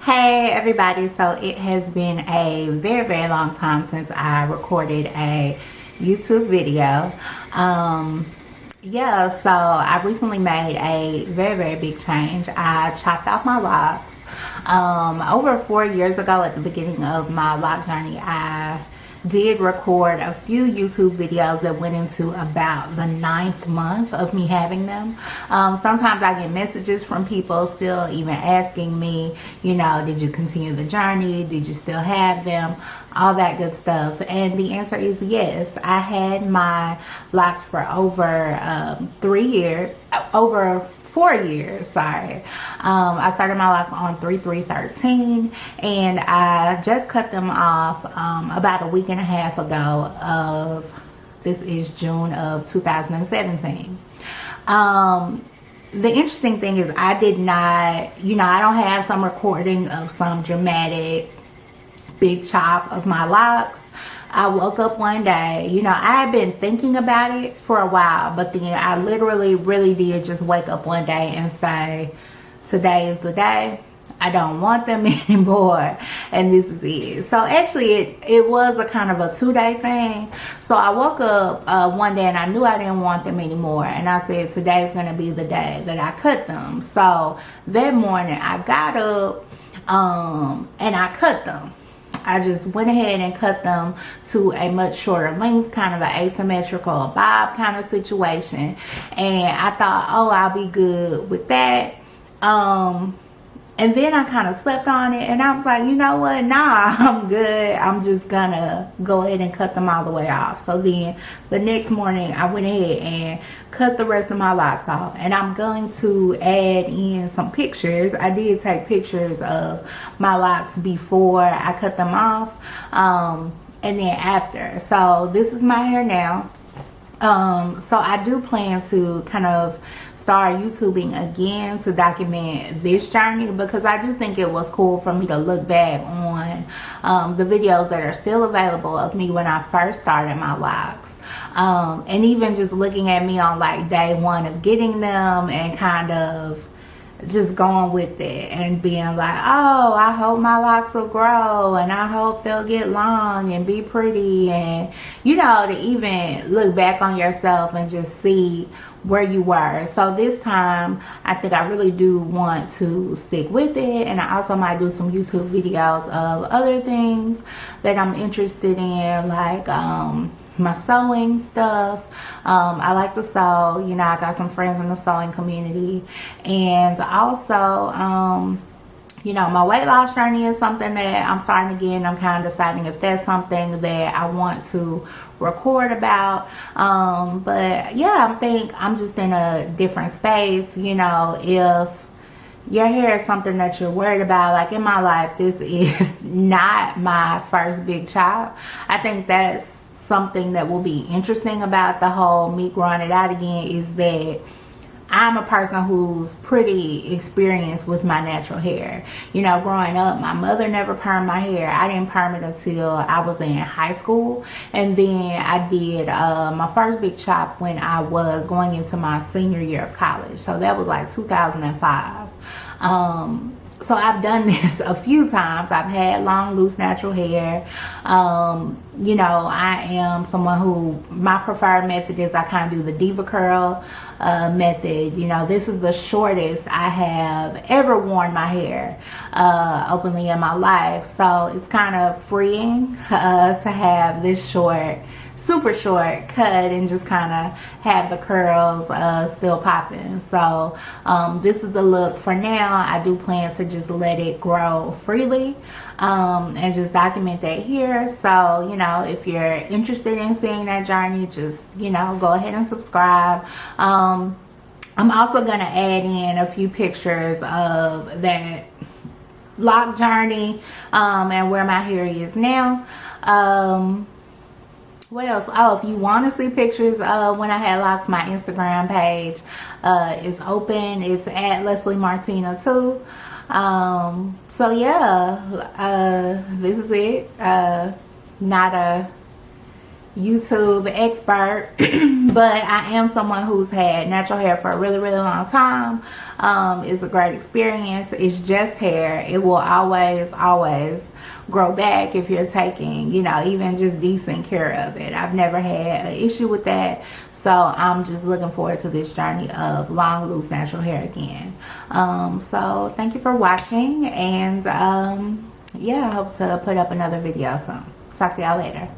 Hey everybody, so it has been a very long time since I recorded a YouTube video. Yeah, so I recently made a very big change. I chopped off my locks. Over 4 years ago, at the beginning of my lock journey, I did record a few YouTube videos that went into about the 9th month of me having them. Sometimes I get messages from people still even asking me, you know, did you continue the journey? Did you still have them? All that good stuff. And the answer is yes. I had my locks for over 4 years, sorry. I started my locks on 3/3/13, and I just cut them off about a week and a half ago. This is June of 2017. The interesting thing is I did not, I don't have some recording of some dramatic big chop of my locks. I woke up one day, I had been thinking about it for a while, but then I literally really did just wake up one day and say, today is the day. I don't want them anymore, and this is it. So actually it was a kind of a 2-day thing. So I woke up one day and I knew I didn't want them anymore, and I said today's going to be the day that I cut them. So that morning I got up and I cut them. I just went ahead and cut them to a much shorter length, kind of an asymmetrical bob kind of situation. And I thought, oh, I'll be good with that. And then I kind of slept on it, and I was like, you know what? Nah, I'm good. I'm just gonna go ahead and cut them all the way off. So then the next morning I went ahead and cut the rest of my locks off, and I'm going to add in some pictures. I did take pictures of my locks before I cut them off, and then after. So this is my hair now. So I do plan to kind of start YouTubing again to document this journey, because I do think it was cool for me to look back on the videos that are still available of me when I first started my locks, and even just looking at me on like day one of getting them and kind of just going with it and being like, oh, I hope my locks will grow, and I hope they'll get long and be pretty, and to even look back on yourself and just see where you were. So this time I think I really do want to stick with it, and I also might do some YouTube videos of other things that I'm interested in, like my sewing stuff. I like to sew. I got some friends in the sewing community, and also my weight loss journey is something that I'm starting again. I'm kind of deciding if that's something that I want to record about. But yeah, I think I'm just in a different space. If your hair is something that you're worried about, like in my life, this is not my first big chop. I think that's something that will be interesting about the whole me growing it out again, is that I'm a person who's pretty experienced with my natural hair. Growing up, my mother never permed my hair. I didn't perm it until I was in high school, and then I did my first big chop when I was going into my senior year of college. So that was like 2005. So I've done this a few times. I've had long, loose, natural hair. I am someone who, my preferred method is I kind of do the diva curl method. This is the shortest I have ever worn my hair openly in my life. So it's kind of freeing to have this short, super short cut and just kind of have the curls still popping. So this is the look for now. I do plan to just let it grow freely and just document that here. So if you're interested in seeing that journey, just go ahead and subscribe. I'm also gonna add in a few pictures of that lock journey and where my hair is now. What else? Oh, if you want to see pictures of when I had locks, my Instagram page is open. It's at Leslie Martina 2. So yeah, this is it. Not a YouTube expert, but I am someone who's had natural hair for a really, really long time. It's a great experience. It's just hair. It will always, always grow back if you're taking, you know, even just decent care of it. I've never had an issue with that. So I'm just looking forward to this journey of long, loose, natural hair again. So thank you for watching. And yeah, I hope to put up another video soon. Talk to y'all later.